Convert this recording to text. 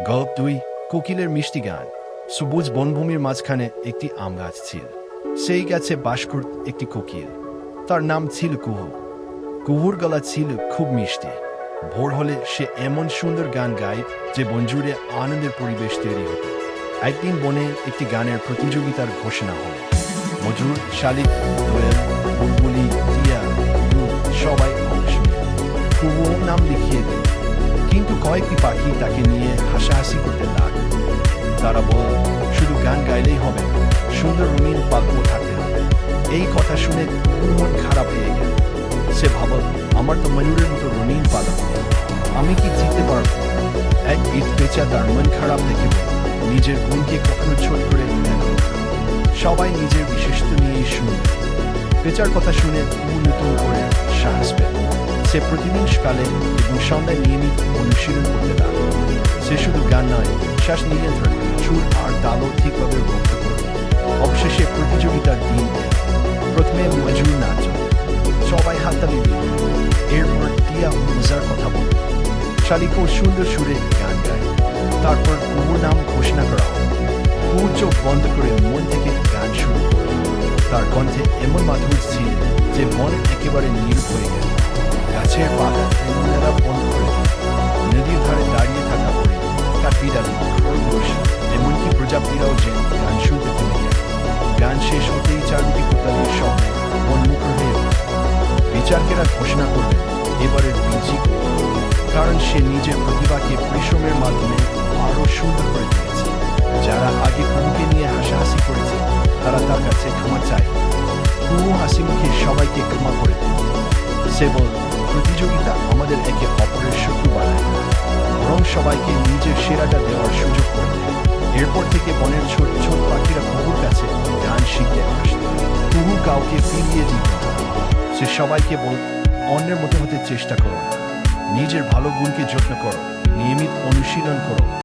গল্প ২ কোকিলের মিষ্টি গান। সবুজ বনভূমির মাঝখানে একটি আম গাছ ছিল। সেই গাছে বাস করত একটি কোকিল। তার নাম ছিল কুহু। কুহুর গলা ছিল খুব মিষ্টি। ভোর হলে সে এমন সুন্দর গান গাইত যে বন জুড়ে আনন্দের পরিবেশ তৈরি হতো। একদিন বনে একটি গানের প্রতিযোগিতার ঘোষণা হলো। মজুর, শালিক, দোয়েল, বুলবুলি, টিয়া, উট সবাই অংশ নিল। কুহু নাম লিখিয়ে দিল, কিন্তু কয়েকটি পাখি তাকে নিয়ে হাসাহাসি করতে লাগল। তারা বলল, শুধু গান গাইলেই হবে না, সুন্দর রঙিন পালকও থাকতে হবে। এই কথা শুনে কুহুর মন খারাপ হয়ে গেল। সে ভাবল, আমার তো ময়ূরের মতো রঙিন পালক নেই, আমি কি জিততে পারব? এক ঈদ পেঁচা তার মন খারাপ দেখে বলল, নিজের গুণকে কখনো ছোট করে দেখো। সবাই নিজের বিশেষত্ব নিয়েই শুনল। পেঁচার কথা শুনে কুহু নতুন করে সাহস পেল। সে প্রতিদিন সকালে এবং সন্ধ্যায় নিয়মিত অনুশীলন করতে লাগল। সে শুধু গান নয়, শ্বাস নিয়ন্ত্রণ, সুর আর তালও ঠিকভাবে রক্ষা করল। অবশেষে প্রতিযোগিতার দিন এল। প্রথমে মজুর নাচ, সবাই হাততালি দিল। এরপর টিয়া মজার কথা বলল, শালিকও সুন্দর সুরে গান গায়। তারপর কুহুর নাম ঘোষণা করা হল। কুহু চোখ বন্ধ করে মন থেকে গান শুরু করল। তার কণ্ঠে এমন মাধুর্য ছিল যে মন একেবারে নীল হয়ে গেল। গাছের পাতা এমনেরা বন্ধ করে দিল। নদীর ধারে দাঁড়িয়ে থাকা হরিণ, কাঠবিড়ালি, খরগোশ, এমনকি প্রজাপতিরাও যেন গান শুনতে থেমে গেল। গান শেষ হতেই চারদিকে কোতালের শব্দে মন মুখর হয়ে উঠল। বিচারকেরা ঘোষণা করলেন, এবারের বিজয়ী কুহু, কারণ সে নিজের প্রতিভাকে পরিশ্রমের মাধ্যমে আরও সুন্দর করে দিয়েছে। যারা আগে কুহুকে নিয়ে হাসাহাসি করেছে তারা তার কাছে ক্ষমা চায়। কুহু হাসি মুখে সবাইকে ক্ষমা করে দিল। সে বলল, প্রতিযোগিতা আমাদের একে অপরের শত্রু বানায় না, বরং সবাইকে নিজের সেরাটা দেওয়ার সুযোগ করে দেয়। এরপর থেকে বনের ছোট ছোট পাখিরা কুহুর কাছে গান শিখতে আসত। কুহু কাউকে ফিরিয়ে দিত না। সে সবাইকে বলত, অন্যের মতো হতে চেষ্টা করো না, নিজের ভালো গুণকে যত্ন করো, নিয়মিত অনুশীলন করো।